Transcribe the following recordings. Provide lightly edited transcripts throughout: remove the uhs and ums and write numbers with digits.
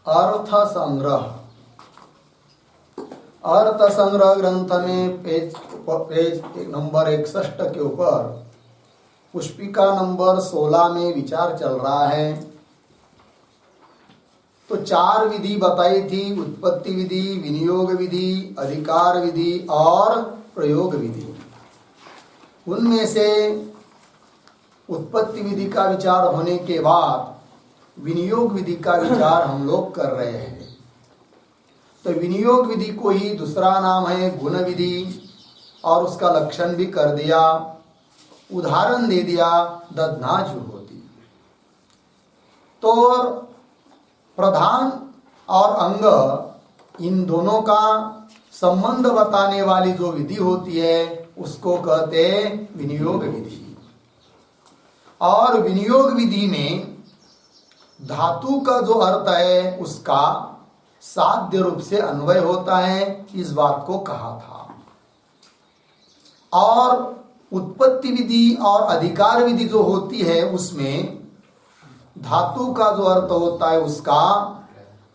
अर्थ संग्रह। अर्थ संग्रह ग्रंथ में पेज नंबर 61 के ऊपर पुष्पिका नंबर 16 में विचार चल रहा है। तो 4 विधि बताई थी, उत्पत्ति विधि, विनियोग विधि, अधिकार विधि और प्रयोग विधि। उनमें से उत्पत्ति विधि का विचार होने के बाद विनियोग विधि का विचार हम लोग कर रहे हैं। तो विनियोग विधि को ही दूसरा नाम है गुण विधि, और उसका लक्षण भी कर दिया, उदाहरण दे दिया, दधना जुहोती। तो प्रधान और अंग इन दोनों का संबंध बताने वाली जो विधि होती है उसको कहते हैं विनियोग विधि। और विनियोग विधि में धातु का जो अर्थ है उसका साध्य रूप से अन्वय होता है, इस बात को कहा था। और उत्पत्ति विधि और अधिकार विधि जो होती है उसमें धातु का जो अर्थ होता है उसका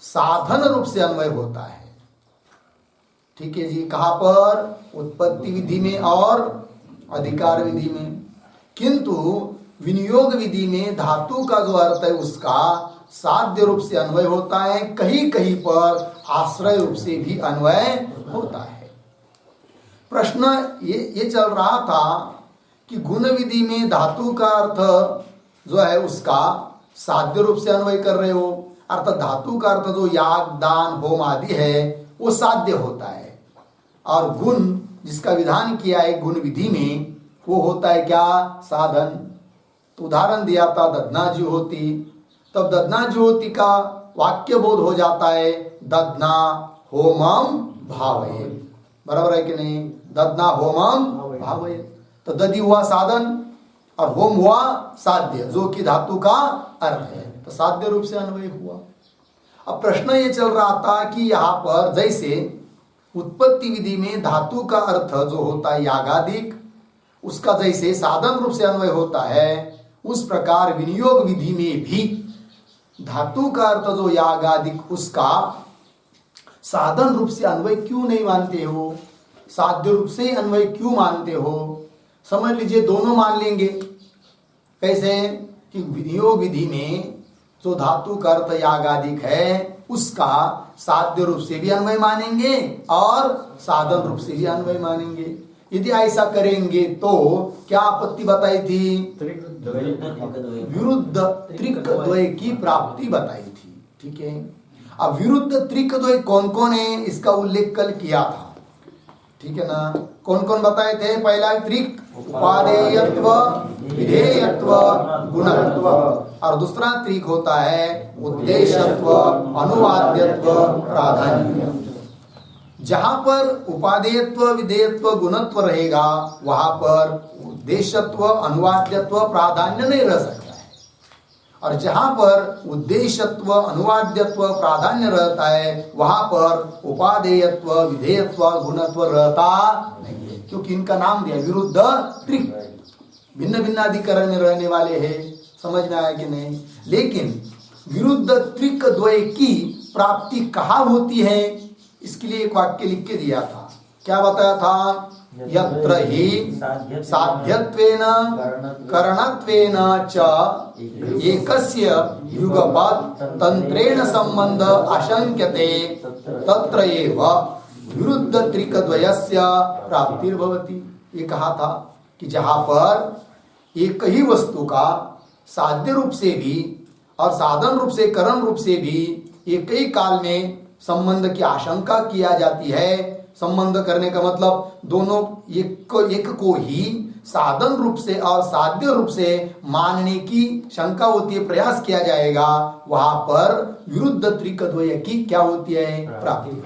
साधन रूप से अन्वय होता है। ठीक है जी। कहां पर? उत्पत्ति विधि में और अधिकार विधि में। किंतु विनियोग विधि में धातु का जो अर्थ है उसका साध्य रूप से अन्वय होता है, कहीं कहीं पर आश्रय रूप से भी अन्वय होता है। प्रश्न ये चल रहा था कि गुण विधि में धातु का अर्थ जो है उसका साध्य रूप से अन्वय कर रहे हो, अर्थात धातु का अर्थ जो याग, दान, होम आदि है वो साध्य होता है, और गुण जिसका विधान किया है गुण विधि में वो होता है क्या? साधन। तो उदाहरण दिया था दधना जुहोती। तब दधना जुहोती का वाक्य बोध हो जाता है दधना होमम भावयेत्। बराबर है कि नहीं? दधना होमम भावयेत्। तो दधि हुआ साधन और होम हुआ साध्य, जो कि धातु का अर्थ है, तो साध्य रूप से अन्वय हुआ। अब प्रश्न ये चल रहा था कि यहाँ पर जैसे उत्पत्ति विधि में धातु का अर्थ जो होता है यागादिक, उसका जैसे साधन रूप से अन्वय होता है, उस प्रकार विनियोग विधि में भी धातु का अर्थ जो यागादिक उसका साधन रूप से अन्वय क्यों नहीं मानते हो? साध्य रूप से अन्वय क्यों मानते हो? समझ लीजिए दोनों मान लेंगे। कैसे? कि विनियोग विधि में जो धातु का अर्थ यागादिक है उसका साध्य रूप से भी अन्वय मानेंगे और साधन रूप से भी अन्वय मानेंगे। यदि ऐसा करेंगे तो क्या आपत्ति बताई थी? विरुद्ध त्रिक द्वय की प्राप्ति बताई थी। ठीक है। अब विरुद्ध त्रिक द्वय कौन कौन है इसका उल्लेख कल किया था। ठीक है ना? कौन कौन बताए थे? पहला त्रिक उपादेयत्व, विधेयत्व, गुणत्व, और दूसरा त्रिक होता है उद्देश्यत्व, अनुवाद्यत्व, प्राधान्य। जहां पर उपादेयत्व, विधेयत्व, गुणत्व रहेगा वहां पर उद्देश्यत्व, अनुवाद्यत्व, प्राधान्य नहीं रह सकता है, और जहां पर उद्देश्यत्व, अनुवाद्यत्व, प्राधान्य रहता है वहां पर उपादेयत्व, विधेयत्व, गुणत्व रहता नहीं है, क्योंकि इनका नाम दिया विरुद्ध त्रिक, भिन्न भिन्न अधिकरण में रहने वाले हैं। समझ में आया कि नहीं? लेकिन विरुद्ध त्रिक द्वय की प्राप्ति कहाँ होती है इसके लिए एक वाक्य लिख के दिया था। क्या बताया था? यत्र ही साध्यत्वेन करणत्वेन च एकस्य युगपत् तंत्रेण संबंध आशंक्यते तत्र एव विरुद्ध त्रिकद्वयस्य प्राप्तिर्भवति। ये कहा था कि जहां पर एक ही वस्तु का साध्य रूप से भी और साधन रूप से करण रूप से भी एक ही काल में संबंध की आशंका किया जाती है। संबंध करने का मतलब दोनों एक को ही साधन रूप से और साध्य रूप से मानने की शंका होती है, प्रयास किया जाएगा, वहां पर विरुद्ध त्रिकद्वय की क्या होती है, प्राप्ति होती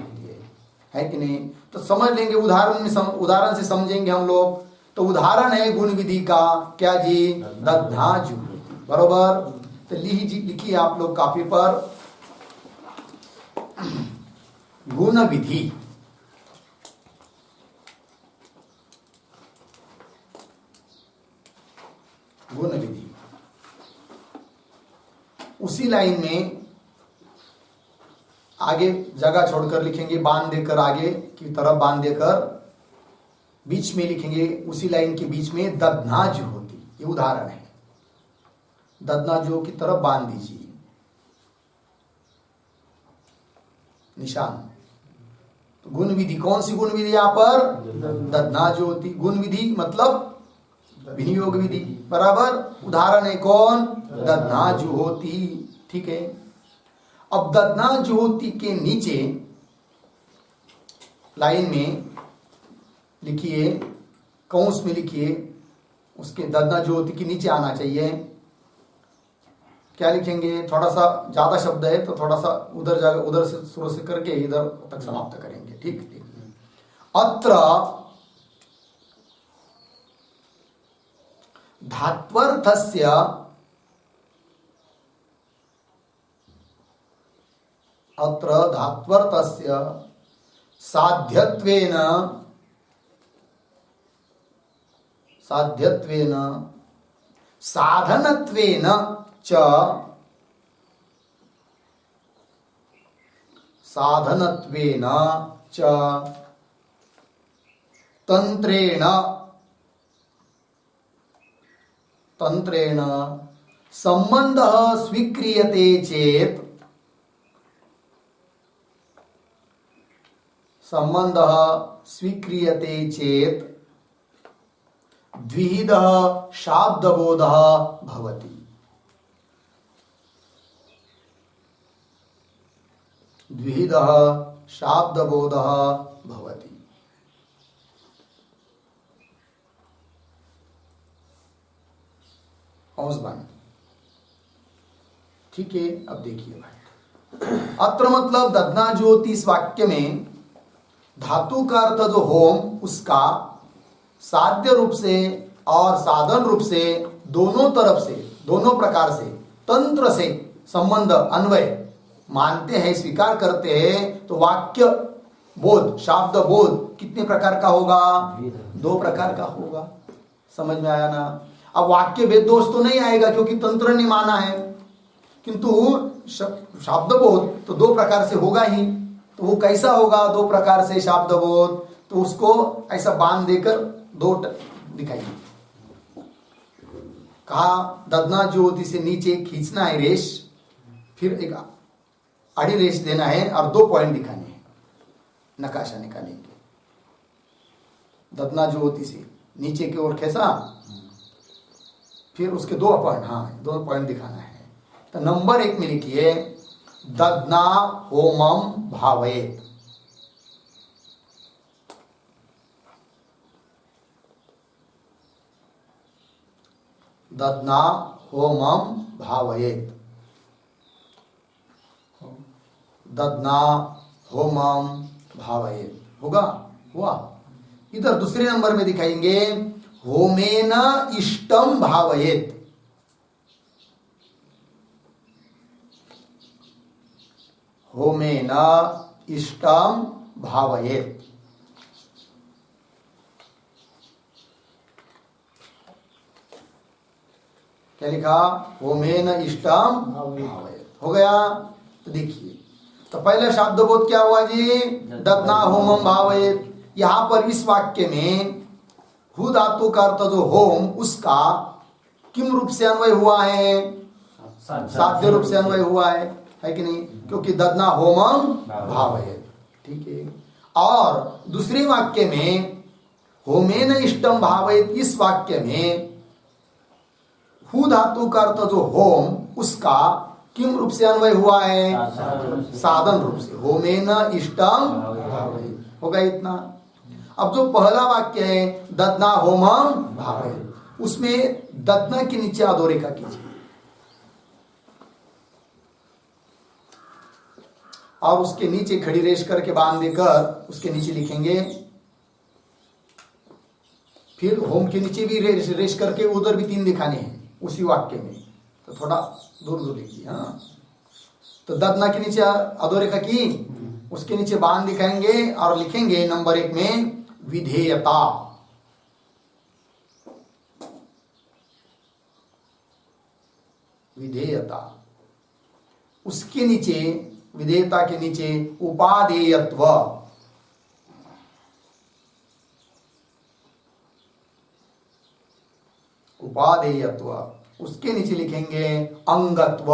है कि नहीं। तो समझ लेंगे, उदाहरण से समझेंगे हम लोग। तो उदाहरण है गुण विधि का, क्या जी, दध्ना जुहोति, बरोबर। तो लिखिए आप लोग कॉपी पर गुण विधि। गुण विधि उसी लाइन में आगे जगह छोड़कर लिखेंगे, बांध देकर आगे की तरफ बांध देकर बीच में लिखेंगे, उसी लाइन के बीच में दध्ना जुहोति, ये उदाहरण है। दध्ना जो की तरफ बांध दीजिए निशान। तो गुण विधि, कौन सी गुण विधि यहां पर, दध्ना जुहोति। गुण विधि मतलब विनियोग विधि, बराबर। उदाहरण है कौन, दध्ना जुहोति, ठीक है। अब दध्ना जुहोति के नीचे लाइन में लिखिए, कौंस में लिखिए, उसके दध्ना जुहोति के नीचे आना चाहिए। क्या लिखेंगे, थोड़ा सा ज्यादा शब्द है तो थोड़ा सा उधर से शुरू से करके इधर तक समाप्त करेंगे, ठीक। अत्र धात्वर्थस्य साध्यत्वेन साधनत्वेन च तंत्रेण संबंधः स्वीक्रियते चेत् द्विविधः शाब्दबोधः भवति। द्विविधः शाब्दबोधः भवति। ठीक है। अब देखिए भाई, अत्र मतलब दध्ना जुहोति, इस वाक्य में धातु का अर्थ जो होम, उसका साध्य रूप से और साधन रूप से दोनों तरफ से, दोनों प्रकार से, तंत्र से संबंध अन्वय मानते हैं, स्वीकार करते हैं, तो वाक्य बोध, शाब्द बोध कितने प्रकार का होगा, 2 प्रकार का होगा। समझ में आया ना। अब वाक्य भेद दोष तो नहीं आएगा क्योंकि तंत्र ने माना है, किंतु शाब्द बोध तो 2 प्रकार से होगा ही। तो वो कैसा होगा 2 प्रकार से शाब्द बोध, तो उसको ऐसा बांध देकर 2 दिखाइए। कहा दध्ना जुहोति से नीचे खींचना है रेश, फिर एक आड़ी रेश देना है और 2 पॉइंट दिखाने हैं, नकाशा निकालेंगे। दध्ना जुहोति से नीचे की ओर खींचा, फिर उसके 2 पॉइंट, हाँ 2 पॉइंट दिखाना है। तो नंबर 1 में लिखिए दध्ना होमम भावयेत्। दध्ना होमम भावयेत्। दध्ना होमम भावयेत् होगा, हुआ। इधर दूसरे नंबर में दिखाएंगे होमेन इष्टम भावयेत्। होमेन इष्टम भावयेत्। क्या लिखा, होमेन इष्टम भावयेत्, हो गया। तो देखिए, तो पहले शब्द बोध क्या हुआ जी, दध्ना होमम भावयेत्। यहां पर इस वाक्य में हु धातु का अर्थ जो होम, उसका किम रूप से अन्वय हुआ है, साध्य रूप से अन्वय हुआ है कि नहीं, क्योंकि दध्ना होमम भावयेत्, ठीक है। और दूसरे वाक्य में होमेन इष्टम भावयेत्, इस वाक्य में हु धातु का अर्थ जो होम, उसका किम रूप से अन्वय हुआ है? साधन रूप से। होमेन इष्टम भावेत, होगा इतना। अब जो पहला वाक्य है ददना होमम भावेत, उसमें ददना के नीचे अधोरेखा कीजिए और उसके नीचे खड़ी रेश करके बांध देकर उसके नीचे लिखेंगे, फिर होम के नीचे भी रेश करके उधर भी 3 दिखाने हैं उसी वाक्य में, तो थोड़ा दूर दूर लिखिए। हाँ, तो ददना के नीचे अधोरेखा की, उसके नीचे बांध दिखाएंगे और लिखेंगे नंबर 1 में विधेयता। विधेयता, उसके नीचे विधेयता के नीचे उपादेयत्व, उपादेयत्व, उसके नीचे लिखेंगे अंगत्व।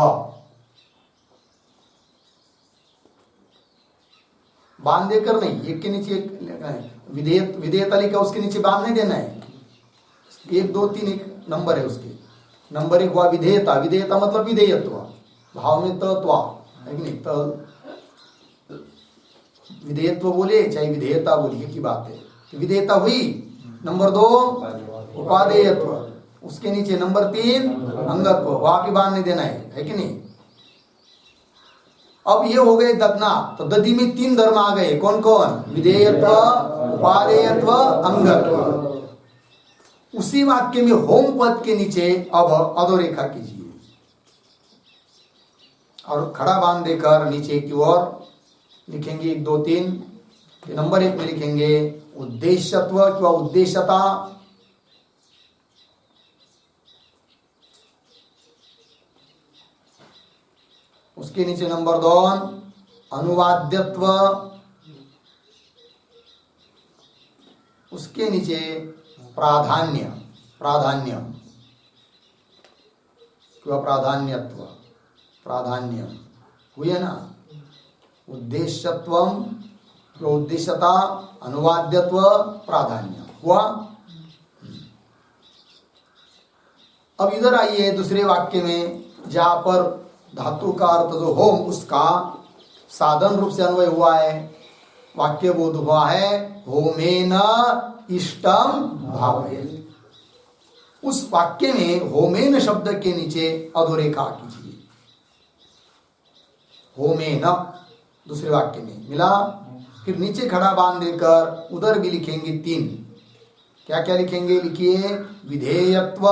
बांध देकर नहीं, एक के नीचे एक लिखना है। विधेयता लिखा, उसके नीचे बांध नहीं देना है। 1 2 3 एक नंबर है उसके। नंबर 1 हुआ विधेयता। विधेयता मतलब विधेयत्व, भाव में तत्व है कि नहीं? तो विधेयत्व बोले चाहे विधेयता बोलिए की बात है। तो विधेयता हुई। नंबर 2 उपादेयत्व, उसके नीचे नंबर 3 अंगत्व, वहां भी बांध नहीं देना है कि नहीं? अब ये हो गए ददना, तो ददी में 3 धर्म आ गए। कौन कौन? विधेयत्व, उपादेयत्व, अंगत्व। उसी वाक्य में होम पद के नीचे अब अधोरेखा कीजिए और खड़ा बांध देकर नीचे की ओर लिखेंगे 1 2 3। नंबर 1 में लिखेंगे उद्देश्यत्व किंवा उद्देश्यता, उसके नीचे नंबर 2 अनुवाद्यत्व, उसके नीचे प्राधान्य, प्राधान्य किंवा प्राधान्यत्व, प्राधान्य हुए ना? उद्देश्यत्व, उद्देश्यता, अनुवाद्यत्व, प्राधान्य हुआ। अब इधर आइए दूसरे वाक्य में, जहां पर धातु का अर्थ जो होम, उसका साधन रूप से अन्वय हुआ है। वाक्य बोध हुआ है होमेन इष्टम भावेत। उस वाक्य में होमेन शब्द के नीचे अधोरेखा कीजिए। होमेन दूसरे वाक्य में मिला। फिर नीचे खड़ा बांध देकर उधर भी लिखेंगे 3। क्या क्या लिखेंगे? लिखिए विधेयत्व,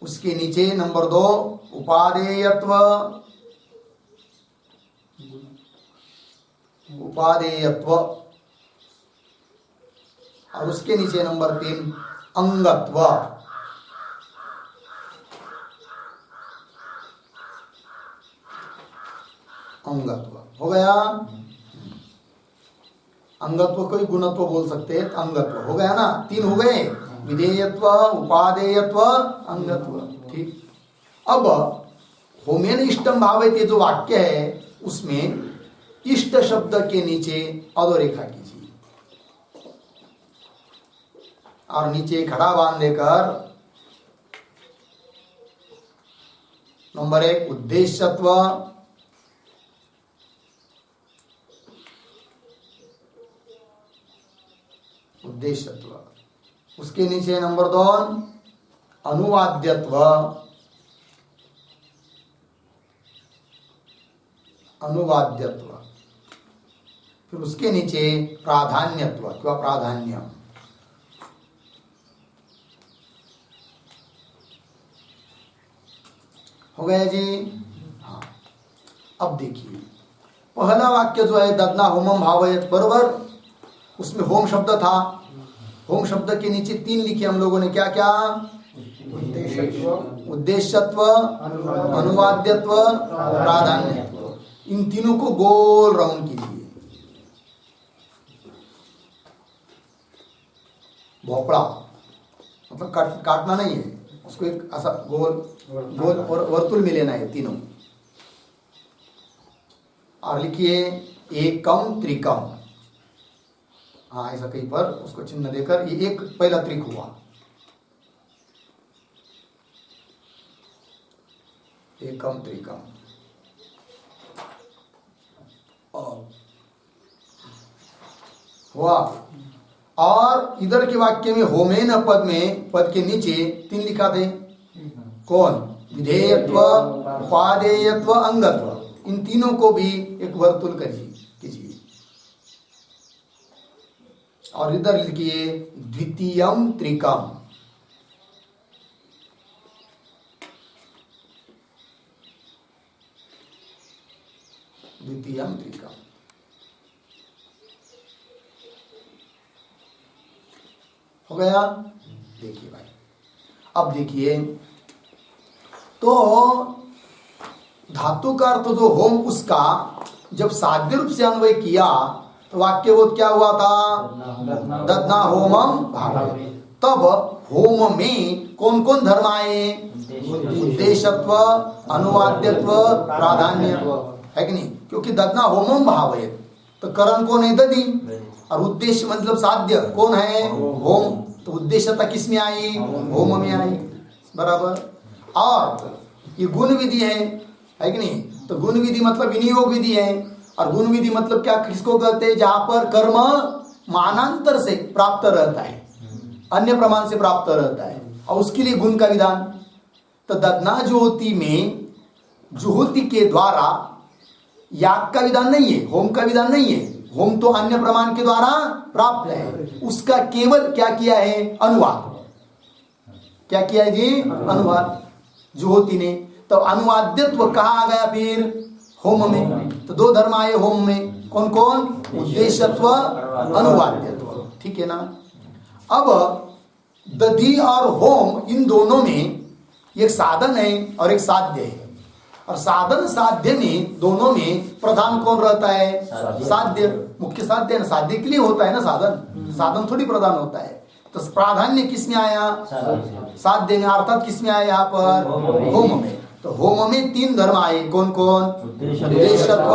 उसके नीचे नंबर 2 उपादेयत्व, उपादेयत्व, और उसके नीचे नंबर 3 अंगत्व। अंगत्व हो गया। अंगत्व को ही गुणत्व बोल सकते हैं, अंगत्व हो गया ना? 3 हो गए, विधेयत्व, उपादेयत्व, अंगत्व। ठीक। अब होमेन इष्टम भावेत ये जो वाक्य है, उसमें इष्ट शब्द के नीचे अधोरेखा कीजिए और नीचे खड़ा बांध देकर नंबर 1 उद्देश्यत्व, उद्देश्यत्व, उसके नीचे नंबर 2 अनुवाद्यत्व, अनुवाद्यत्व, फिर उसके नीचे प्राधान्यत्व किंवा प्राधान्य। हो गया जी? हाँ। अब देखिए पहला वाक्य जो है ददना होमम भावयत, बरोबर? उसमें होम शब्द था। होम शब्द के नीचे 3 लिखे हम लोगों ने, क्या क्या? उद्देश्यत्व, अनुवाद्यत्व, प्राधान्यत्व। इन तीनों को गोल राउंड कीजिए, भोपड़ा मतलब काटना नहीं है उसको, एक ऐसा गोल गोल और वर्तुल में लेना है तीनों। और लिखिए एकम त्रिकम। हाँ, ऐसा कहीं पर उसको चिन्ह देकर, ये एक पहला त्रिक हुआ। एकम त्रिकम। हुआ। और इधर के वाक्य में होमेन पद में, पद के नीचे 3 लिखा थे। कौन? विधेयत्व, उपादेयत्व, अंगत्व। इन तीनों को भी एक वर्तुल कीजिए। और इधर लिखिए द्वितीयम त्रिकम। द्वितीयम त्रिकम। हो गया? देखिए भाई, अब देखिए तो धातु का अर्थ जो होम, उसका जब साध्य रूप से अन्वय किया तो वाक्य बोध क्या हुआ था? दद्ना होमम भावे। तब होम में कौन कौन धर्म आए? उद्देश्यत्व, अनुवाद्यत्व, प्राधान्य, है कि नहीं? क्योंकि दद्ना होमम भावे, तो करण कौन है? दधि। और उद्देश्य मतलब साध्य कौन है? होम। तो उद्देश्यता किस में आई? होम में आई। बराबर। और ये गुण विधि है कि नहीं? तो गुण विधि मतलब विनियोग विधि है। और गुण विधि मतलब क्या, किसको कहते हैं? जहां पर कर्म मानांतर से प्राप्त रहता है, अन्य प्रमाण से प्राप्त रहता है, और उसके लिए गुण का विधान। तो ददना ज्योति में जुहुति के द्वारा याग का विधान नहीं है, होम का विधान नहीं है। होम तो अन्य प्रमाण के द्वारा प्राप्त है, उसका केवल क्या किया है? अनुवाद। क्या किया है जी? अनुवाद जुहोती ने। तो अनुवाद्यत्व कहाँ आ गया फिर? होम में। तो 2 धर्म आए होम में, कौन कौन? उद्देश्यत्व, अनुवाद्यत्व। ठीक है ना? अब दधि और होम, इन दोनों में एक साधन है और एक साध्य है। और साधन साध्य में, दोनों में प्रधान कौन रहता है? साध्य। मुख्य साध्य ना, साध्य के लिए होता है ना साधन, साधन थोड़ी प्रधान होता है। तो प्राधान्य किस में आया? साध्य में। अर्थात किस में आया? यहाँ पर होम में। तो होम में 3 धर्म आए, कौन कौन? उद्देश्यत्व,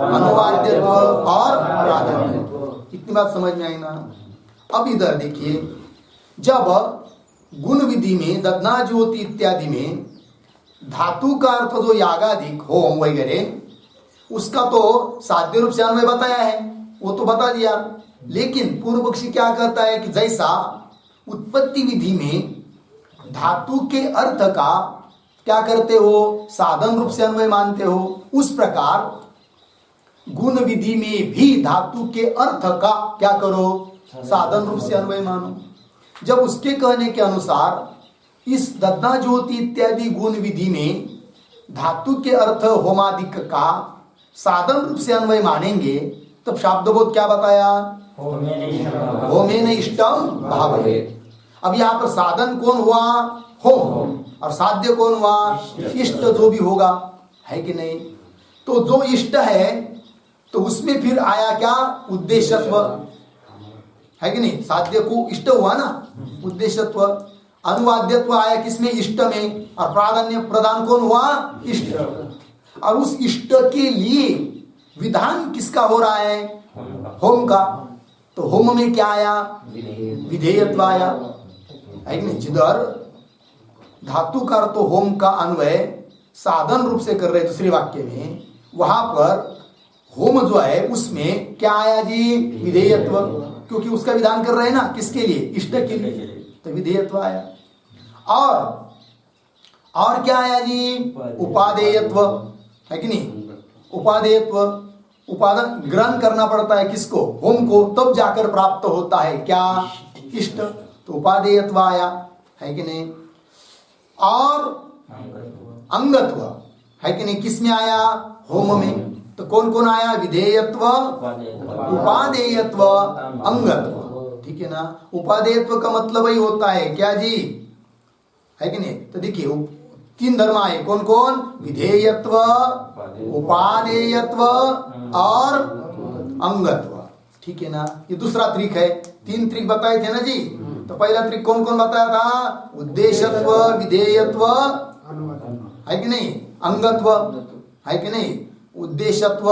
अनुवाद्यत्व और प्राधान्यत्व। इतनी बात समझ में आई ना? अब इधर देखिए, जब गुण विधि में ददना ज्योति इत्यादि में धातु का अर्थ जो यागादिक, होम वगैरह, उसका तो साध्य रूप से अन्वय बताया है, वो तो बता दिया। लेकिन पूर्व पक्षी क्या कहता है कि जैसा उत्पत्ति विधि में धातु के अर्थ का क्या करते हो? साधन रूप से अन्वय मानते हो, उस प्रकार गुण विधि में भी धातु के अर्थ का क्या करो? साधन रूप से अन्वय मानो। जब उसके कहने के अनुसार इस ददना ज्योति इत्यादि गुण विधि में धातु के अर्थ होमादिक का साधन रूप से अन्वय मानेंगे, तब शाब्दबोध क्या बताया? होमेन इष्टम भावेत। अब यहाँ पर साधन कौन हुआ? होम। और साध्य कौन हुआ? इष्ट जो भी होगा, है कि नहीं? तो जो इष्ट है तो उसमें फिर आया क्या? उद्देश्यत्व, है कि नहीं? साध्य को इष्ट हुआ ना, उद्देश्यत्व। अनुवाद्यत्व आया किसमें? इष्ट में। और प्राधान्य प्रदान कौन हुआ? इष्ट। और उस इष्ट के लिए विधान किसका हो रहा है? होम का। तो होम में क्या आया? विधेयत्व आया, है कि नहीं? जिधर धातु का तो होम का अन्वय साधन रूप से कर रहे दूसरे वाक्य में, वहां पर होम जो है उसमें क्या आया जी? विधेयत्व। क्योंकि उसका विधान कर रहे हैं ना, किसके लिए? इष्ट के लिए, तो विधेयत्व आया। और क्या आया जी? उपादेयत्व, है कि नहीं? उपादेयत्व, उपादान ग्रहण करना पड़ता है किसको? होम को, तब जाकर प्राप्त होता है क्या? इष्ट। तो उपादेयत्व आया, है कि नहीं? और अंगत्व, है कि नहीं? किस में आया? होम में। तो कौन कौन आया? विधेयत्व, उपादेयत्व, अंगत्व। ठीक है ना? उपादेयत्व का मतलब ही होता है क्या जी? है कि नहीं? तो देखिए 3 धर्म आए, कौन कौन? विधेयत्व, उपादेयत्व और अंगत्व। ठीक है ना? ये दूसरा त्रिक है। 3 त्रिक बताए थे ना जी? तो पहला त्रिक कौन कौन बताया था? उद्देश्यत्व, विधेयत्व, है कि नहीं? अंगत्व, है कि नहीं? उद्देश्यत्व,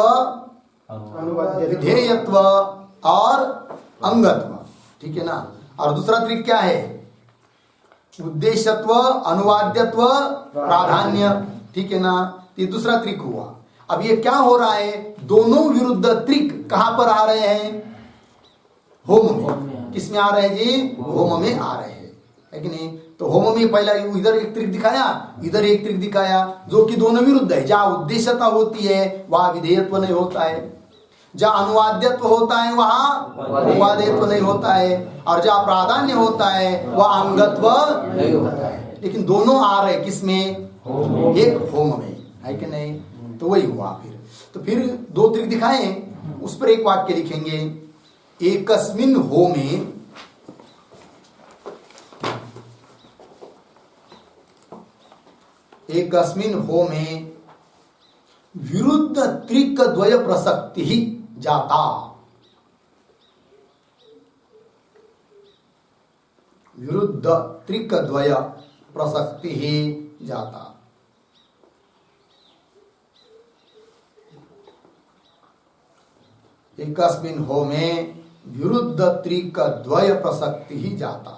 विधेयत्व और अंगत्व। ठीक है ना? और दूसरा त्रिक क्या है? उद्देश्यत्व, अनुवाद्यत्व, प्राधान्य। ठीक है ना। ये दूसरा त्रिक हुआ। अब ये क्या हो रहा है, दोनों विरुद्ध त्रिक कहां पर आ रहे हैं, होम में। किस में आ रहे हैं जी, होम में आ रहे हैं, है कि नहीं। तो होम में पहला इधर एक त्रिक दिखाया, इधर एक त्रिक दिखाया, जो कि दोनों विरुद्ध है। जहां उद्देश्यता होती है वहां विधेयत्व नहीं होता है, जहां अनुवाद्यत्व होता है वहां उपादेयत्व नहीं होता है, और जहां प्राधान्य होता है वहां अंगत्व नहीं होता है। लेकिन दोनों आ रहे किसमें, एक होम में, है कि नहीं। तो वही हुआ। तो फिर दो त्रिक दिखाए, उस पर एक वाक्य लिखेंगे। एकस्मिन् होमे एकस्मिन् होमे विरुद्ध त्रिक द्वय प्रसक्ति ही जाता। विरुद्ध त्रिक द्वय प्रसक्ति ही जाता। एकस्मिन् होमे विरुद्ध त्रिक द्वय प्रसक्ति ही जाता।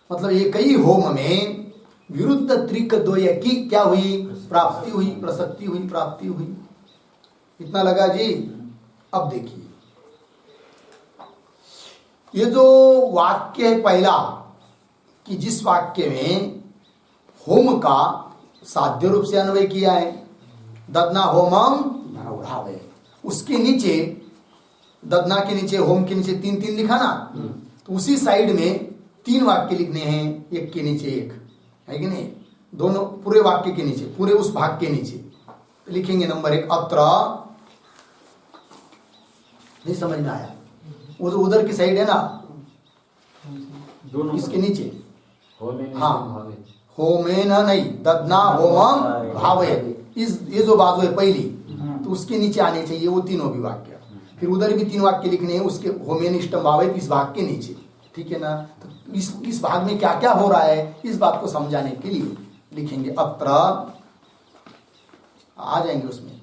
मतलब एक ही होम में विरुद्ध त्रिक द्वय की क्या हुई, प्राप्ति हुई, प्रसक्ति हुई, प्राप्ति हुई। इतना लगा जी। अब देखिए ये जो वाक्य है पहला, कि जिस वाक्य में होम का साध्य रूप से अन्वय किया है, ददना होमम भावे, उसके नीचे ददना के नीचे होम के नीचे 3-3 लिखा ना। तो उसी साइड में 3 वाक्य लिखने हैं, एक के नीचे एक, है कि नहीं। दोनों पूरे वाक्य के नीचे, पूरे उस भाग के नीचे लिखेंगे। नंबर 1 अत्र, नहीं समझ में आया, वो जो उधर की साइड है ना, इसके नीचे, हाँ होमेन नहीं, ददना होमम भावे, इस ये जो बाजू है पहली, तो उसके नीचे आने चाहिए वो तीनों भी वाक्य। फिर उधर भी 3 वाक्य लिखने हैं, उसके होमेन इष्टम भावे इस भाग के नीचे, ठीक है ना। तो इस भाग में क्या क्या हो रहा है, इस बात को समझाने के लिए लिखेंगे। अत्र आ जाएंगे उसमें,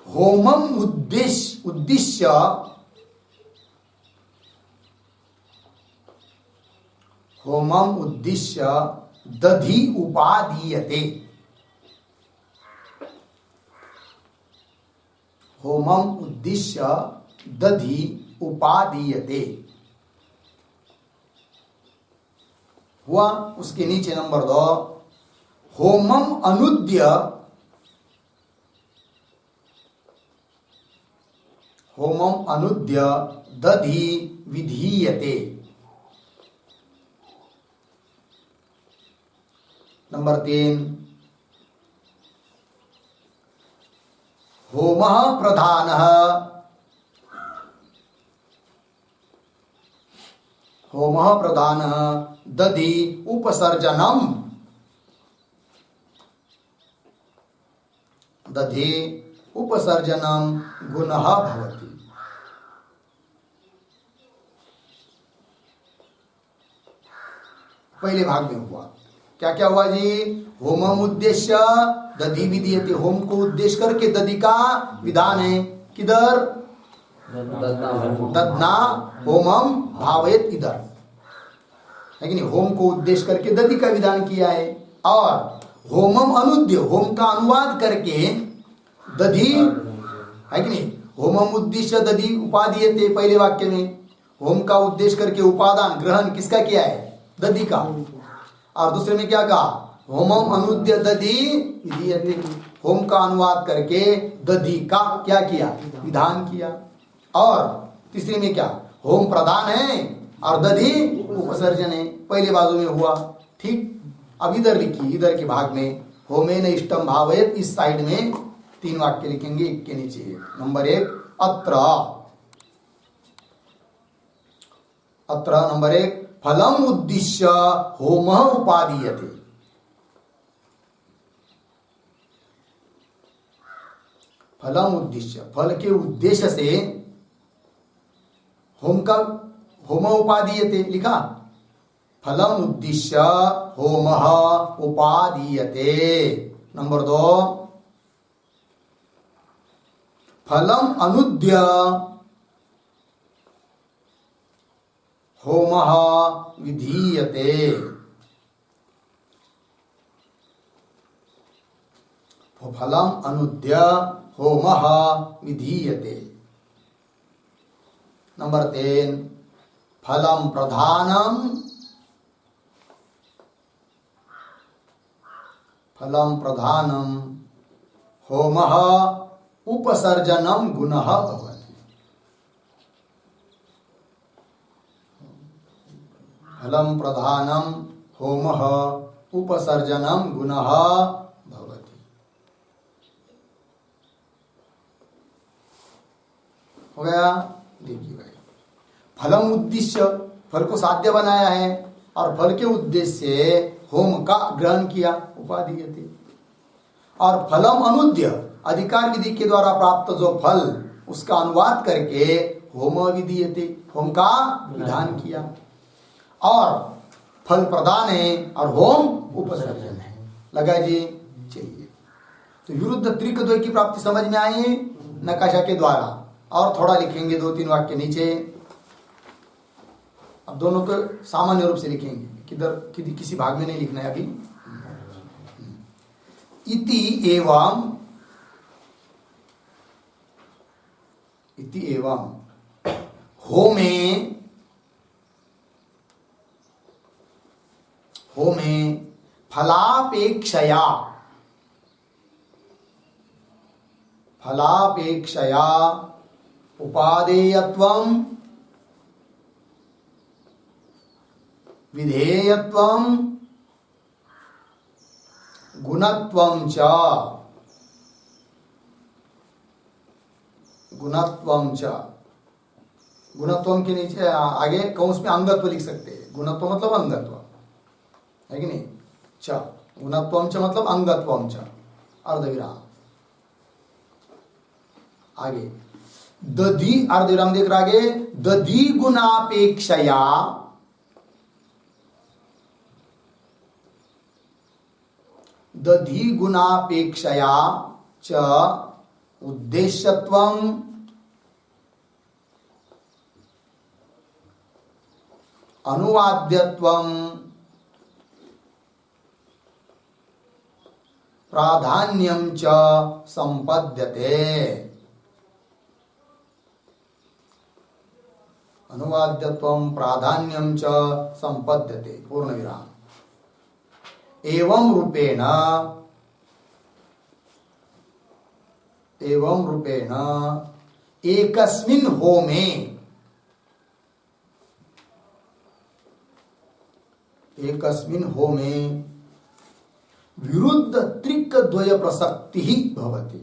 होमम उद्देश्य होमम उद्देश्य दधि उपादीयते। होमम उद्देश्य दधि उपादीयते हुआ। उसके नीचे नंबर 2 होमम अनुद्य, होमम अनुद्य दधि विधीयते। नंबर 3 होमः प्रधानः, होमः प्रधानः दधि उपसर्जनम, दधि उपसर्जनम गुणः भवति। पहले भाग में हुआ क्या क्या हुआ जी, होमम उद्देश्य दधि विधीयते, होम को उद्देश्य करके दधि का विधान है। किधर, ददना होमम भावयत, इधर, है कि नहीं। होम को उद्देश्य करके दधि का विधान किया है। और होमम अनुद्य, होम का अनुवाद करके दधि, है कि नहीं। होमम उद्देश्य दधि उपादीयते, पहले वाक्य में होम का उद्देश्य करके उपादान ग्रहण किसका किया है, दधि का। और दूसरे में क्या कहा, होमम अनुद्य दधि विधीयते, होम का अनुवाद करके दधि का क्या किया, विधान किया। और तीसरे में क्या, होम प्रधान है और दधि उपसर्जन है, पहले बाजू में हुआ। ठीक। अब इधर लिखिए, इधर के भाग में होमेन इष्टम भावयत, इस साइड में 3 वाक्य लिखेंगे, एक के नीचे एक। नंबर 1 अत्र, अत्र नंबर 1 फलम उद्देश्य होमः उपादीयते। फलम उद्देश्य, फल के उद्देश्य से होम का, होम उपादीयते लिखा। फलम उद्देश्य होमः उपादीयते। नंबर 2 फलम अनुद्य होमः विधीयते। फलम अनुद्य होमः विधीयते। नंबर 3 फलम प्रधानम होमः उपसर्जनम गुणः भवति। फलम प्रधानम होमः उपसर्जनम गुणः भवति। हो गया। देखिए भाई, फलम उद्देश्य, फल को साध्य बनाया है और फल के उद्देश्य से होम का ग्रहण किया, उपाधीयते। और फलम अनुद्य, अधिकार विधि के द्वारा प्राप्त जो फल उसका अनुवाद करके होम विधीयते, होम का विधान किया। और फल प्रदान है और होम उपसर्जन है। लगा जी? चलिए, तो विरुद्ध त्रिकद्वय की प्राप्ति समझ में आई नकाशा के द्वारा। और थोड़ा लिखेंगे 2-3 वाक्य नीचे। अब दोनों को सामान्य रूप से लिखेंगे, किधर किसी भाग में नहीं लिखना है अभी। इति एवं होमे फलापेक्षया उपादेयत्वं विधेयत्वं गुणत्वं च गुणत्वं के नीचे आगे कौंस में अंगत्व लिख सकते हैं। गुणत्व मतलब अंगत्व है कि नहीं? च गुणत्वं च मतलब अंगत्वं च, अर्धविराम। आगे दधि, अर्धविराम देख रहा आगे, दधि गुणापेक्षया च उद्देश्यत्वं अनुवाद्यत्वं प्राधान्यं च संपद्यते। अनुवाद्यत्वं प्राधान्यं च संपद्यते, पूर्ण विराम। एवं रूपेण एकस्मिन् होमे विरुद्ध त्रिकद्वय प्रसक्ति ही भवति।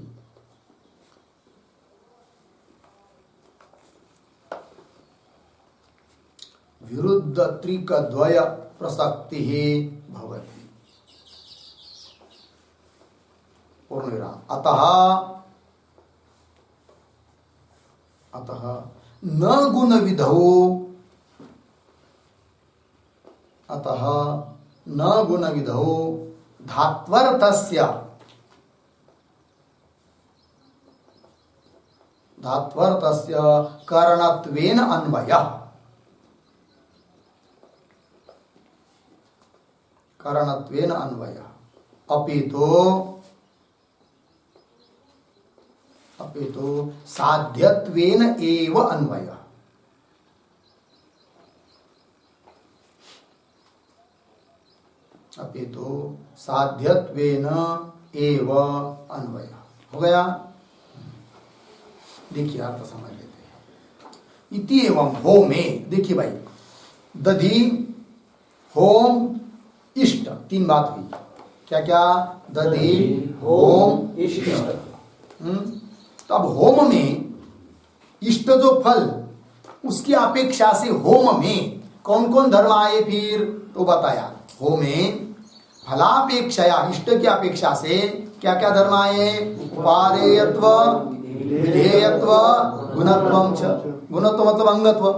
विरुद्ध त्रिकद्वय प्रसक्ति ही भवति, पूर्ण विराम। अतः न गुण विधौ धात्वर्थस्य करणत्वेन अन्वयः। अपितु साध्यत्वेन एव अन्वयः। हो गया। देखिए अर्थ समझ लेते हैं। इति एवं होमे, देखिए भाई, दधि, होम, इष्ट, 3 बात हुई। क्या क्या? दधि, होम, इष्ट। तो अब होम में इष्ट जो फल, उसकी अपेक्षा से होम में कौन कौन धर्म आए फिर? तो बताया, होमे फलापेक्षया, इष्ट की अपेक्षा से क्या क्या धर्म आए? उपादेयत्व, विधेयत्व, गुणत्वं च। गुणत्व मतलब अंगत्व,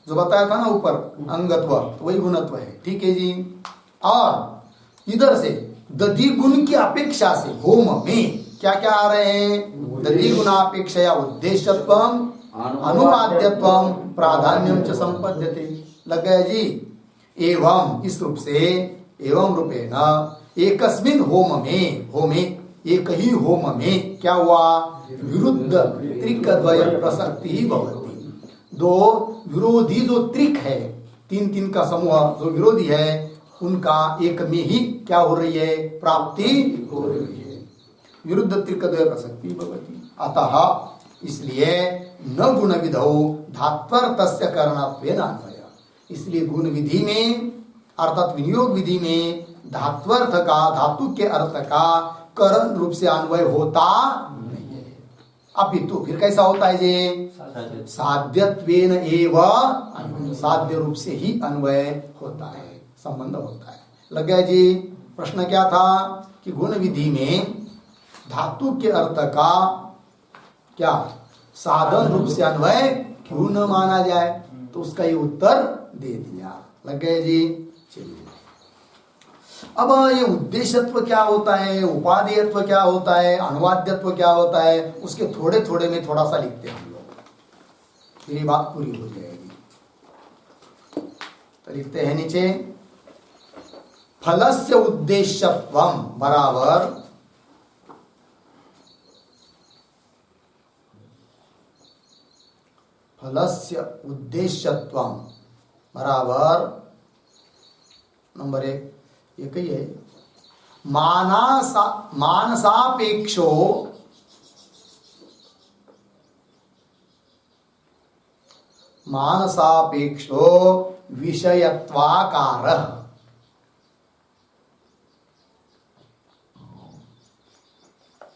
जो बताया था ना ऊपर, अंगत्व, तो वही गुणत्व है। ठीक है जी। और इधर से दधि गुण की अपेक्षा से होम में क्या क्या आ रहे हैं? दधि गुणापेक्षया उद्देश्यत्वं, अनुवाद्यत्वम प्राधान्यम च संपद्यते। लग गया जी। एवं इस रूप से, एवं रूपेण एकस्मिन होमे एक ही होम में क्या हुआ, विरुद्ध त्रिकद्वय प्रसक्ति ही भवति। दो विरोधी जो त्रिक है, तीन तीन का समूह जो विरोधी है, उनका एक में ही क्या हो रही है, प्राप्ति हो रही है। विरुद्ध त्रिकद्वय प्रसक्ति भवति। अतः इसलिए न गुण विधौ धात्वर्थस्य करणत्वेन अन्वय। इसलिए गुण विधि में अर्थात विनियोग विधि में धात्वर्थ का, धातु के अर्थ का करण रूप से अन्वय होता नहीं है। अपितु फिर कैसा होता है जी, साध्यत्वेन एव अन्वय, साध्य रूप से ही अन्वय होता है, संबंध होता है। लग गया जी। प्रश्न क्या था कि गुण विधि में धातु के अर्थ का क्या साधन रूप से अन्वय क्यों न माना जाए, तो उसका ये उत्तर दे दिया। लग गए जी। चलिए अब ये उद्देश्यत्व क्या होता है, उपादेयत्व क्या होता है, अनुवाद्यत्व क्या होता है, उसके थोड़े थोड़े में थोड़ा सा लिखते हैं हम लोग, फिर ये बात पूरी हो जाएगी। तो लिखते हैं नीचे, फलस्य उद्देश्यत्वम बराबर फलस्य उद्देश्यत्वम बराबर नंबर 1 ये कही है, मानसापेक्षो विषयत्वाकारः।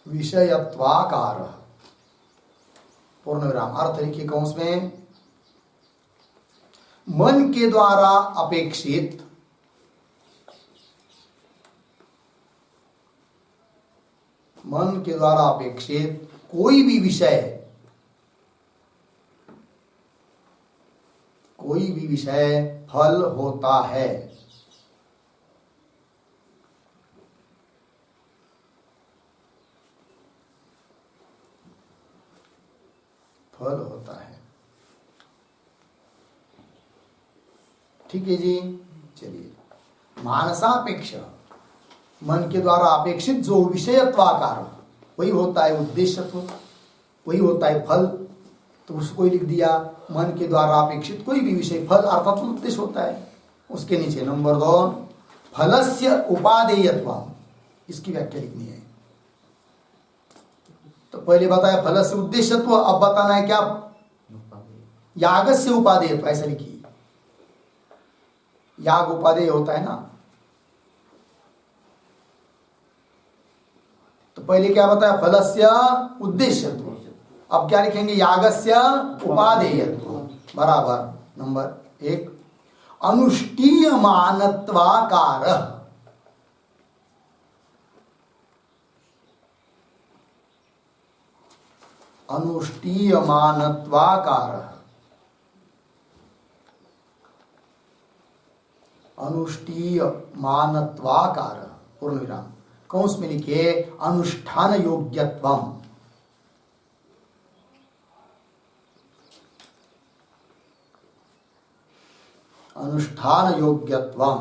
विषयत्वाकारः पूर्ण विराम। अर्थ लिखिए कौंस में, मन के द्वारा अपेक्षित कोई भी विषय फल होता है। फल होता है। ठीक है जी। चलिए, मानसापेक्ष मन के द्वारा अपेक्षित जो विषयत्वाकार वही होता है उद्देश्यत्व, वही होता है फल। तो उसको ही लिख दिया, मन के द्वारा अपेक्षित कोई भी विषय फल अर्थात उद्देश्य होता है। उसके नीचे नंबर 2 फलस्य उपादेयत्व, इसकी व्याख्या लिखनी है। तो पहले बताया फलस्य उद्देश्यत्व, अब बताना है क्या, यागस्य उपादेयत्व। ऐसा लिखिए, याग उपादेय होता है ना। तो पहले क्या बताया, फलस्य उद्देश्यत्व। अब क्या लिखेंगे, यागस्य उपादेयत्व बराबर नंबर 1 अनुष्ठीयमानत्वाकारः। अनुष्ठीयमानत्वाकारः, अनुष्ठीयमानत्वाकारः पूर्ण विराम। कौंस में लिखिए अनुष्ठान योग्यत्वम। अनुष्ठान योग्यत्वम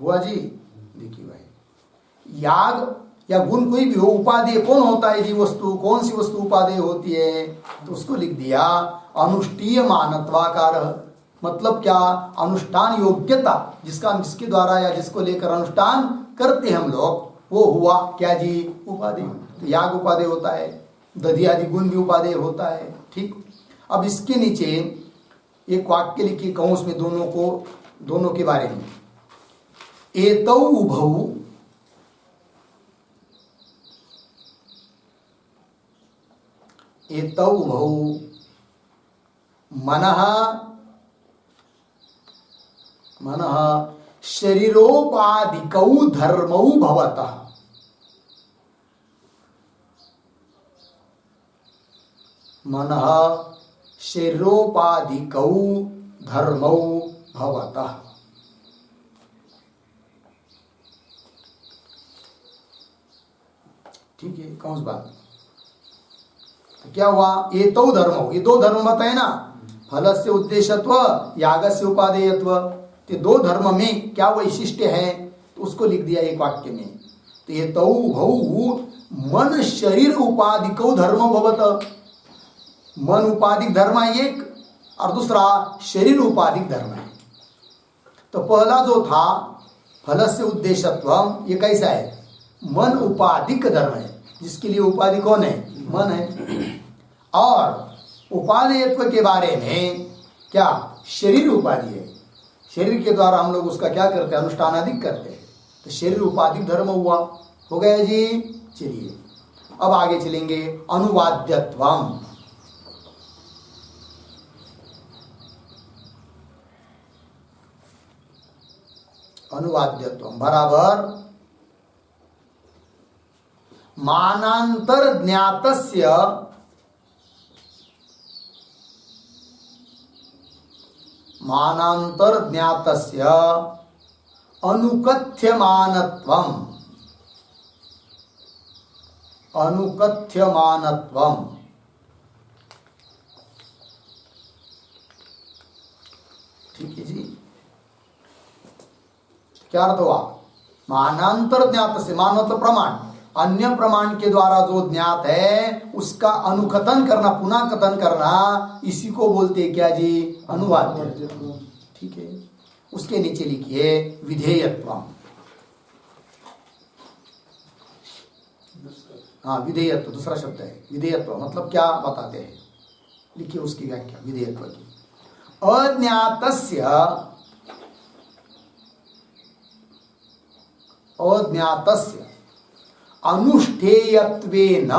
हुआ जी। देखिए भाई, याग या गुण कोई भी हो, उपादेय कौन होता है जी, वस्तु कौन सी वस्तु उपादेय होती है, तो उसको लिख दिया अनुष्ठीय मानत्वाकार। मतलब क्या, अनुष्ठान योग्यता, जिसके द्वारा या जिसको लेकर अनुष्ठान करते हम लोग, वो हुआ क्या जी, उपादेय। तो याग उपादेय होता है, दधि आदि गुण भी उपादेय होता है। ठीक। अब इसके नीचे एक वाक्य लिखिए कौंस में दोनों के बारे में, एतौ उभौ मनः शरीरोपाधिकौ धर्मौ भवतः। मनः शरीरोपाधिकौ धर्मौ भवतः। ठीक है, कौन सी बात। तो क्या हुआ, ये तो धर्म, ये दो धर्म बताए ना, फलस्य उद्देश्यत्व, यागस्य उपादेयत्व। तो दो धर्म में क्या वैशिष्ट्य है, तो उसको लिख दिया एक वाक्य में। तो ये तौ भौ मन शरीर उपाधिको धर्म भवत। मन उपाधिक धर्म एक और दूसरा शरीर उपाधिक धर्म है। तो पहला जो था फलस्य उद्देश्यत्व, ये कैसा है, मन उपाधिक धर्म है, जिसके लिए उपाधि कौन है, मन है। और उपादेयत्व के बारे में क्या, शरीर उपाधि है, शरीर के द्वारा हम लोग उसका क्या करते हैं, अनुष्ठान अधिक करते हैं। तो शरीर उपाधिक धर्म हुआ, हो गया जी। चलिए अब आगे चलेंगे, अनुवाद्यत्वम। अनुवाद्यत्वम बराबर मानांतर ज्ञातस्य अनुकथ्यमानत्वम, अनुकथ्यमानत्वम। ठीक है जी। क्या अर्थ हुआ, मानांतर ज्ञात से, मान मतलब प्रमाण, अन्य प्रमाण के द्वारा जो ज्ञात है उसका अनुकथन करना, पुनः कथन करना, इसी को बोलते हैं क्या जी, अनुवाद्य। ठीक है, उसके नीचे लिखिए विधेयत्व। हाँ, विधेयत्व दूसरा शब्द है। विधेयत्व मतलब क्या बताते हैं, लिखिए उसकी व्याख्या विधेयत्व की। अज्ञातस्य अनुष्ठेयत्वेन,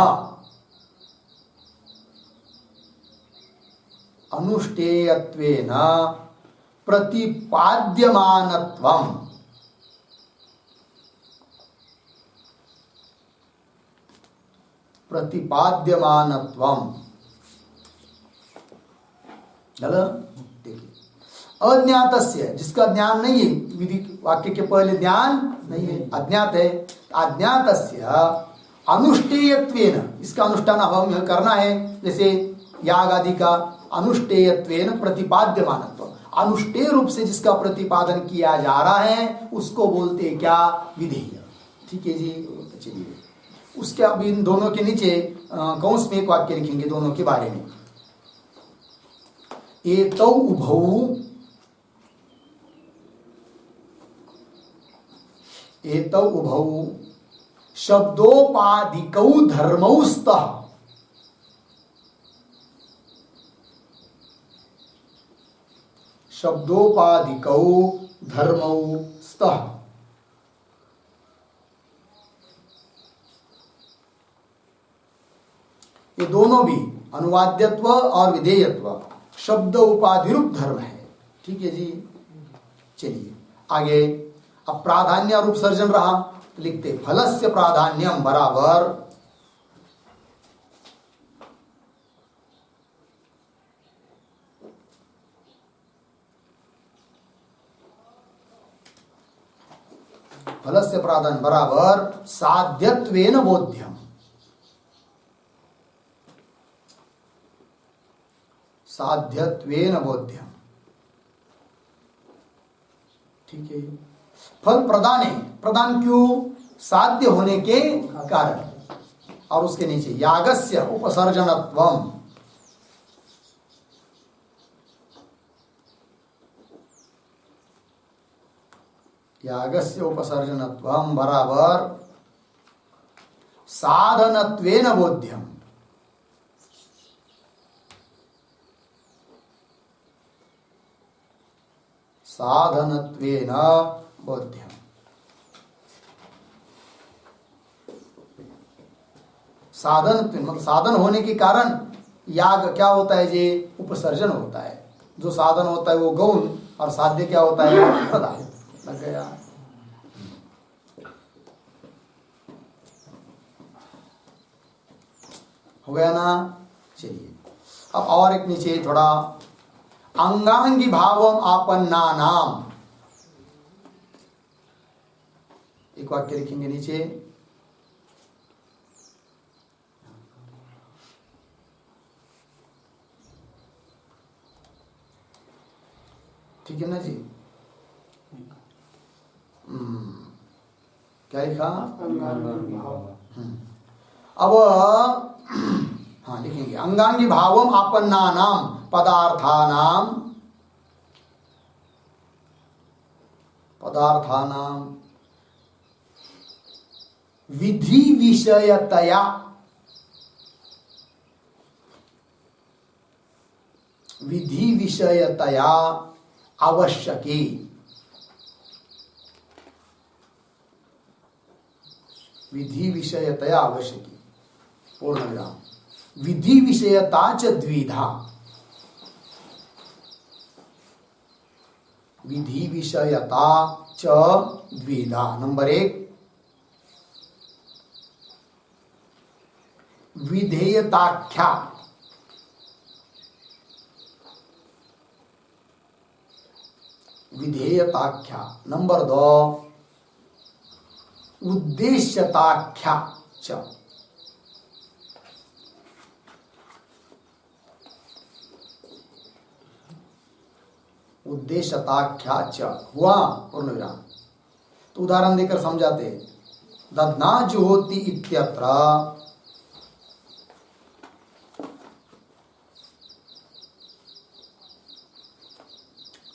अनुष्ठेयत्वेन प्रतिपाद्यमानत्वम, प्रतिपाद्यमानत्वम। देखिए, अज्ञातस्य जिसका ज्ञान नहीं है, विधि वाक्य के पहले ज्ञान नहीं है, अज्ञात है, अज्ञातस्य अनुष्ठेयत्वेन, इसका अनुष्ठान अब हमें करना है, जैसे याग आदि का अनुष्ठेयत्वेन प्रतिपाद्यमानत्व, अनुष्ठेय रूप से जिसका प्रतिपादन किया जा रहा है उसको बोलते क्या, विधेय। ठीक है जी। चलिए उसके अब इन दोनों के नीचे कौंस में एक वाक्य लिखेंगे दोनों के बारे में। एतौ उभौ, एतौ उभौ शब्दोपाधिकौ धर्मौ स्तः, शब्दोपाधिकौ धर्मौ स्तः। ये दोनों भी अनुवाद्यत्व और विधेयत्व शब्द उपाधि रूप धर्म है। ठीक है जी। चलिए आगे, अब प्राधान्य रूप सर्जन रहा, लिखते फलस्य प्राधान्यम बराबर फलस्य प्राधान्य बराबर साध्यत्वेन बोध्यम, साध्यत्वेन बोध्यम। ठीक है, फल प्रदान है, प्रदान क्यों, साध्य होने के कारण। और उसके नीचे यागस्य उपसर्जनत्वम, यागस्य उपसर्जनत्वम बराबर साधनत्वेन बोध्यम, साधनत्वेन बोध्यम। साधन मतलब साधन होने के कारण याग क्या होता है जी, उपसर्जन होता है। जो साधन होता है वो गौण और साध्य क्या होता है, प्रदान। लग गया। हो गया ना। चलिए अब और एक नीचे थोड़ा, अंगांगी भावम आपन्ना नाम, एक वाक्य लिखेंगे नीचे। ठीक है ना जी? क्या लिखा? अब हाँ लिखेंगे अंगांगी भावम आपन्नानाम पदार्थानाम विधि विषयतया आवश्यकी पूर्ण विराम विधि विषयता च द्विधा विधि विषयता च द्विधा। नंबर 1 विधेयताख्या नंबर 2 उद्देश्यताख्या च। उद्देश्यताख्या च हुआ पूर्ण विराम। तो उदाहरण देकर समझाते। दध्ना जुहोति इत्यत्र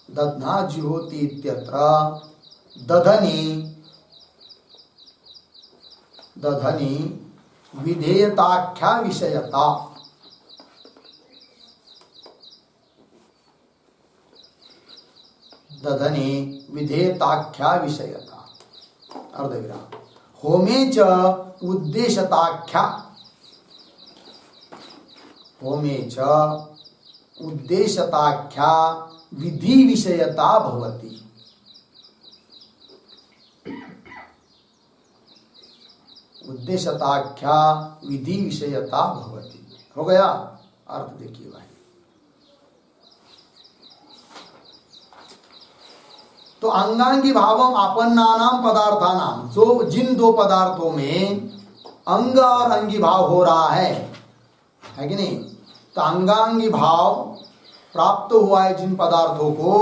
दध्ना जुहोति इत्यत्र दधनी विधेयताख्या विषयता अर्धविराम। होमे च उद्देश्यताख्या विधि विषयता भवति। उद्देश्यताख्या विधि विषयता भवति। हो गया? अर्थ देखिए भाई। तो अंगांगी भावम आपन्नानाम पदार्थानाम, जो जिन दो पदार्थों में अंग और अंगी भाव हो रहा है कि नहीं? तो अंगांगी भाव प्राप्त हुआ है जिन पदार्थों को,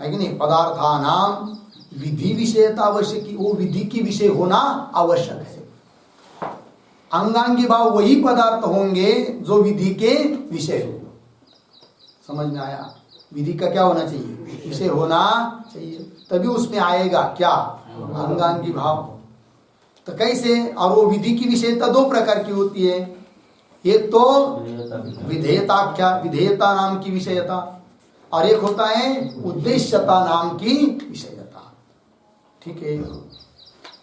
है कि नहीं? पदार्थानाम विधि विषयता आवश्यक, वो विधि की विषय होना आवश्यक है। अंगांगी भाव वही पदार्थ होंगे जो विधि के विषय हो। समझ में आया? विधि का क्या होना चाहिए? विषय होना चाहिए, तभी उसमें आएगा क्या? अंगांगी भाव। तो कैसे? और वो विधि की विषयता दो प्रकार की होती है। एक तो विधेयताख्या, विधेयता नाम की विषयता, और एक होता है उद्देश्यता नाम की विषयता। ठीक है?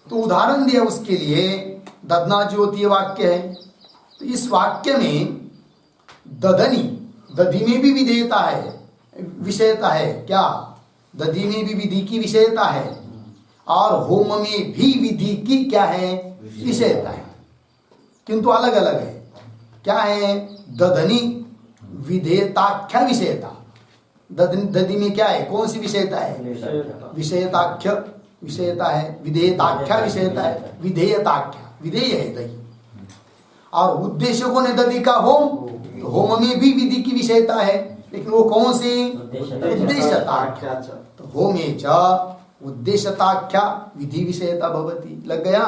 तो उदाहरण दिया उसके लिए। दधना ज्योति वाक्य है, तो इस वाक्य में दधनी, दधि में भी विधेयता है, विषयता है। क्या? दधि में भी विधि की विषयता है, और होम में भी विधि की क्या है? विषयता है, किंतु अलग अलग है। क्या है? दधनी विधेयताख्या विषयता। दधि में क्या है? कौन सी विषयता है? विषयताख्य विषयता है। विधेयताख्या विषयता है। विधेयताख्या विधेय है दही। और उद्देश्य को ने दधि का होम, तो होम में भी विधि की विषयता है, लेकिन वो कौन सी? उद्देश्यताख्या। तो होमे च उद्देश्यताख्या विधि विषयता भवति। लग गया?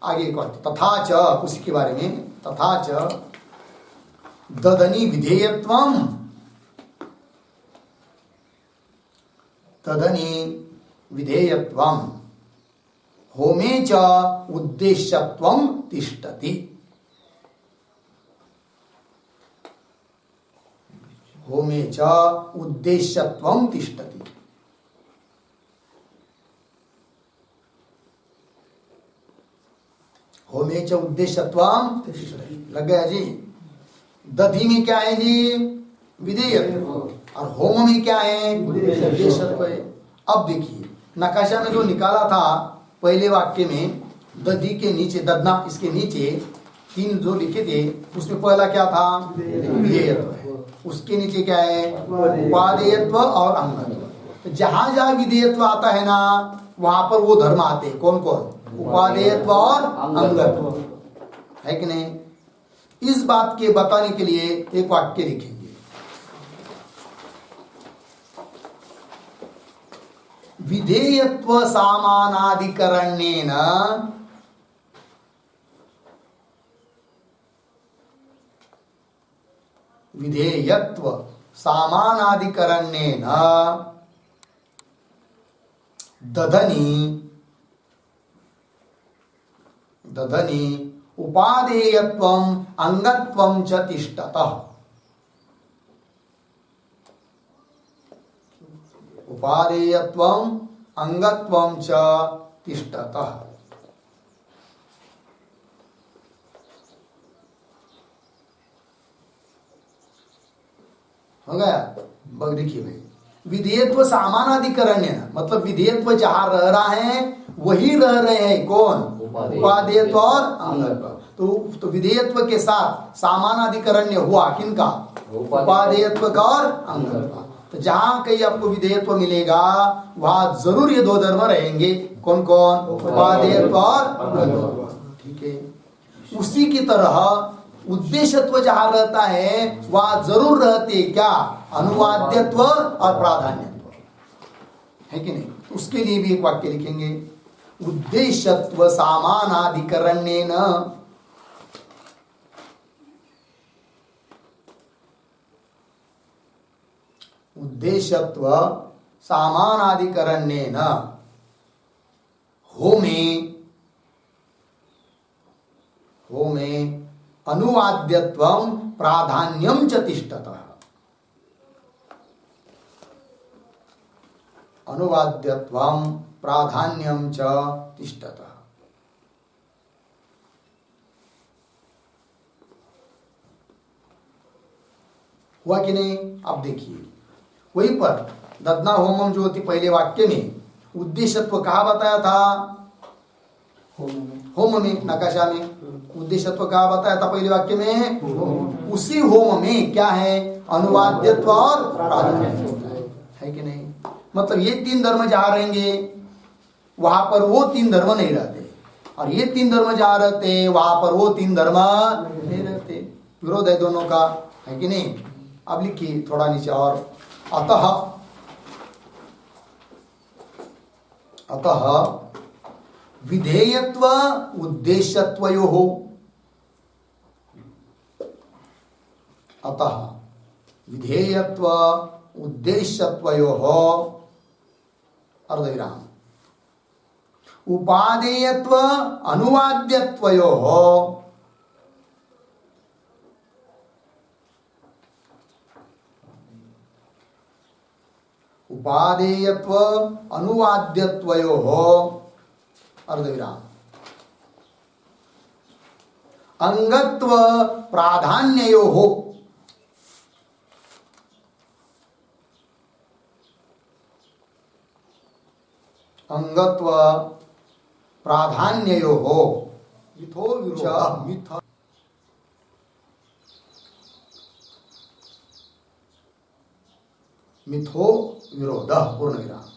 आगे तथा च, उसी के बारे में। तथा च दधनी विधेयत्वम, होमे च उद्देश्यत्वम तिष्ठति। होमे च उद्देश्यत्वम तिष्ठति। होमे च उद्देश्यत्वम तिष्ठति। लग गया जी? दधि में क्या है जी? विधेयत्व, और होम में क्या है? उद्देश्यत्व है। अब देखिए नकाशा में जो निकाला था पहले वाक्य में, दधि के नीचे, दधना, इसके नीचे 3 जो लिखे थे, उसमें पहला क्या था? विधेयत्व है। उसके नीचे क्या है? उपादेयत्व और अंगत्व। तो जहां जहां विधेयत्व आता है ना, वहां पर वो धर्म आते हैं। कौन कौन? उपादेयत्व और अंगत्व, है कि नहीं? इस बात के बताने के लिए एक वाक्य लिखेंगे। विधेयत्व सामानाधिकरण्येन विधेयत्व सामानाधिकरण्येन दधनी उपादेयत्वम अंगत्वम च तिष्ठतः। उपादेयत्वम अंगत्वम च तिष्ठतः। हो गया। बग देखिए भाई, विधेयत्व सामानाधिकरण्य न, मतलब विधेयत्व जहां रह रहा है वही रह रहे हैं कौन? उपादेयत्व और अंगत्व। तो विधेयत्व के साथ सामानाधिकरण्य हुआ किनका? उपादेयत्व का और अंगत्व। तो जहां कहीं आपको विधेयत्व मिलेगा वहां जरूर ये दो धर्म रहेंगे। कौन कौन? उपादेयत्व और अंगत्व। ठीक है। उसी की तरह उद्देश्यत्व जहां रहता है वहां जरूर रहते क्या? अनुवाद्यत्व और प्राधान्यत्व, है कि नहीं? तो उसके लिए भी एक वाक्य लिखेंगे, उद्देश्यत्व सामानाधिकरण्येन उद्देश्यत्व सामानाधिकरण्येन होमे अनुवाद्यत्वम प्राधान्यम च तिष्ठतः। अनुवाद्यत्वम प्राधान्यम च तिष्ठतः। हुआ कि नहीं? अब देखिए वहीं पर ददना होमम जो थी पहले वाक्य में उद्देश्यत्व कहा बताया था? होम में, नकाशा में उद्देश्यत्व कहा बताया था पहले वाक्य में? उसी होम में क्या है? अनुवाद्यत्व और प्राधान्यत्व है कि नहीं? मतलब ये तीन धर्म जहां रहेंगे वहां पर वो तीन धर्म नहीं रहते, और ये तीन धर्म जहां रहते वहां पर वो तीन धर्म नहीं रहते। विरोध है दोनों का, है कि नहीं? अब लिखिए थोड़ा नीचे और, अतः विधेयत्व उद्देश्यत्वयोः, अतः विधेयत्व उद्देश्यत्वयोः अर्धविराम उपादेयत्व अनुवाद्यत्वयोः उपादेयत्व अनुवाद्यत्वयोः अर्धविराम अंगत्व प्राधान्ययोः अंगत्व प्राधान्ययोः मिथो विरोध मिथो विरोध पूर्ण विराम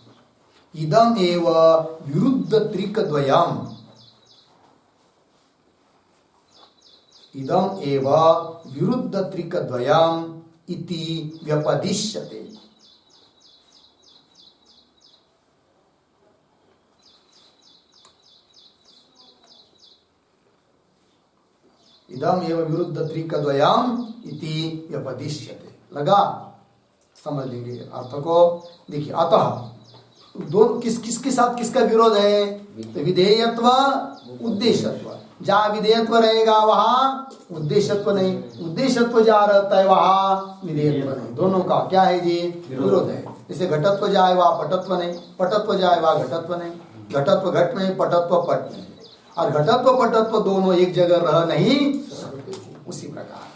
इदम एव विरुद्ध त्रिकद्वयम् इदम एव विरुद्ध त्रिकद्वयम् इति व्यपदिश्यते। इदम एव विरुद्ध त्रिकद्वयम् इति व्यपदिश्यते। लगा? समझ लेंगे अर्थ को। देखिए अतः दोनों किसके साथ किसका विरोध है? तो विधेयत्व उद्देश्यत्व। जहां विधेयत्व रहेगा वहां उद्देश्यत्व नहीं, उद्देश्यत्व जहां रहता है वहां विधेयत्व नहीं। दोनों का क्या है जी? विरोध है। जैसे घटत्व जाए वहां पटत्व नहीं, पटत्व जाए वहां घटत्व नहीं, घटत्व घट में, पटत्व पट में, और घटत्व पटत्व दोनों एक जगह रह नहीं सकते। उसी प्रकार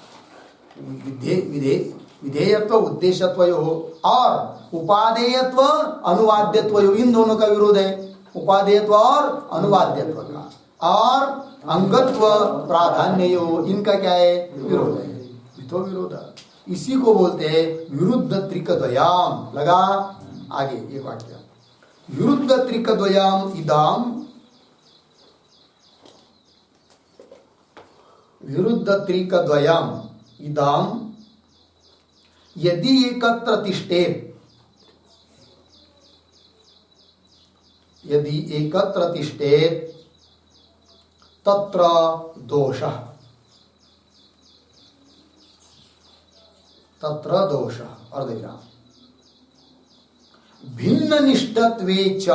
विधेयत्व उद्देश्यत्वयोः और उपादेयत्व अनुवाद्यत्वयोः, इन दोनों का विरोध है, उपादेयत्व और अनुवाद्यत्व का। और अंगत्व प्राधान्ययोः, इनका क्या है? विरोध है। मिथो विरोध, इसी को बोलते हैं विरुद्ध त्रिकद्वयम्। लगा? आगे एक वाक्य, विरुद्ध त्रिकद्वयम् इदम् विरुद्ध त्रिकद्वयम् इदम् यदि एकत्र तिष्ठेत् यदि एकत्र तिष्ठेत तत्र दोषः, तत्र दोषः अर्धविराम। भिन्न निष्ठत्वे च,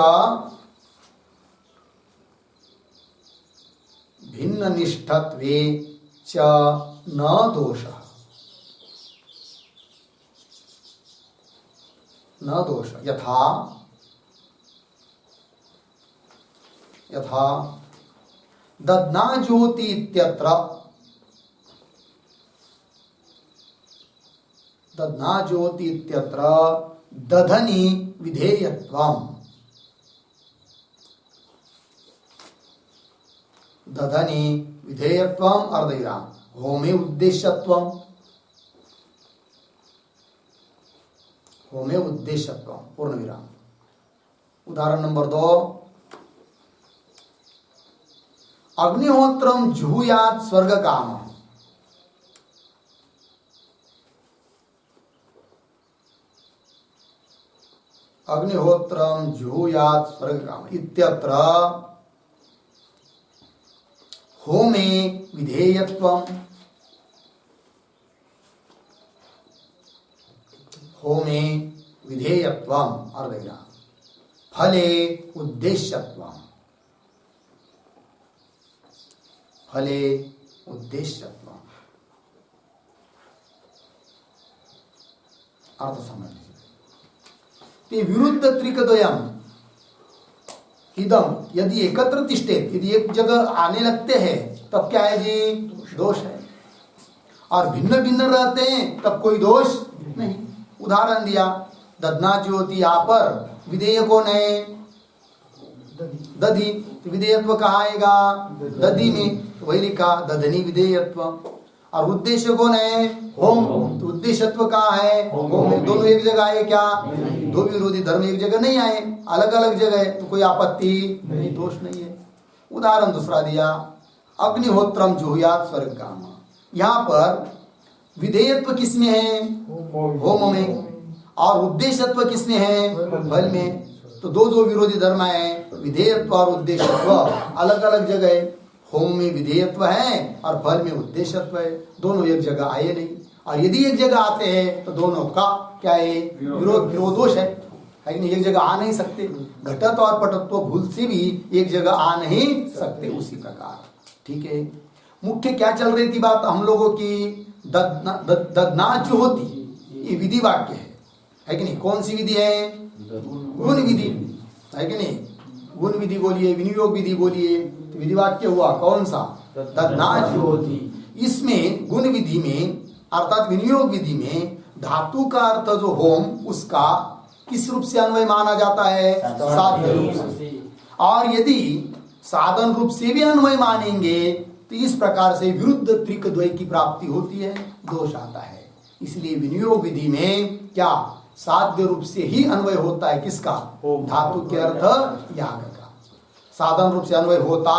भिन्न निष्ठत्वे च न दोषः, न दोष। यथा यथा दध्ना ज्योति इत्यत्र, दध्ना ज्योति इत्यत्र दधनी विधेयत्वम्, दधनी विधेयत्वम् अर्धविराम। होमे उद्देश्यत्वम्, होमे उद्देश्यत्वम् पूर्ण विराम। उदाहरण नंबर 2, अग्निहोत्रम जुहुयात स्वर्ग काम, अग्निहोत्रम जुहुयात स्वर्ग काम इत्यत्र होमे विधेयत्वम्, होमे विधेयत्वम् अर्धविराम। फले उद्देश्यत्वम्, फले उद्देश्यत्वम्। अर्थ समझ लीजिए। विरुद्ध त्रिकद्वयम् इदम, यदि एकत्र तिष्ठेत, यदि एक जगह आने लगते हैं तब क्या है जी? दोष है। और भिन्न भिन्न रहते हैं तब कोई दोष नहीं। उदाहरण दिया दधना ज्योति, यहाँ पर विधेय कौन है? दधि। तो विधेयत्व कहाँ आएगा? दधि में। तो वही लिखा दधनी विधेयत्व। और उद्देश्य कौन है? होम। तो उद्देश्यत्व कहाँ है? होम में। दोनों एक जगह आए क्या? दो विरोधी धर्म एक जगह नहीं आए, अलग अलग जगह है, तो कोई आपत्ति नहीं, दोष नहीं है। उदाहरण दूसरा दिया अग्निहोत्रम जुहुयात स्वर्ग काम। यहाँ पर विधेयत्व किसमें है? होम में। और उद्देश्यत्व किसमें है? फल में। तो दो दो विरोधी धर्म है, विधेयत्व और उद्देश्यत्व अलग अलग जगह है। होम में विधेयत्व है और फल में उद्देश्यत्व है, दोनों एक जगह आए नहीं। और यदि एक जगह आते हैं तो दोनों का क्या है? विरोध दोष है कि नहीं? एक जगह आ नहीं सकते। घटत्व और पटत्व भूल से भी एक जगह आ नहीं सकते। उसी प्रकार ठीक है। मुख्य क्या चल रही थी बात हम लोगों की? दधना जो होती, ये विधि वाक्य है कि नहीं? कौन सी विधि है? गुण विधि है कि नहीं? गुण विधि बोलिए, विनियोग विधि बोलिए, तो विधि वाक्य हुआ कौन सा? दधना जो होती। इसमें गुण विधि में अर्थात विनियोग विधि में धातु का अर्थ जो होम, उसका किस रूप से अन्वय माना जाता है? साध्य रूप से। और यदि साधन रूप से भी अन्वय मानेंगे तो इस प्रकार से विरुद्ध त्रिकद्वय की प्राप्ति होती है, दोष आता है। इसलिए विनियोग विधि में क्या? साध्य रूप से ही अन्वय होता है। किसका? धातु के अर्थ याग का। साधन रूप से अन्वय होता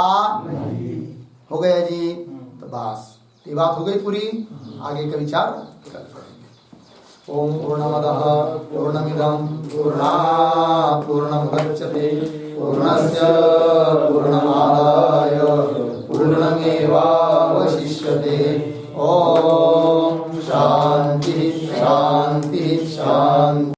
हो गया जी। तो बस ये बात हो गई पूरी। आगे का विचार कल करेंगे। ओम पूर्णमदः पूर्णमिदं पूर्णात् पूर्णमुदच्यते पूर्णस्य पूर्णमादाय पूर्णमेवावशिष्यते। ओम शांति शांति शांति।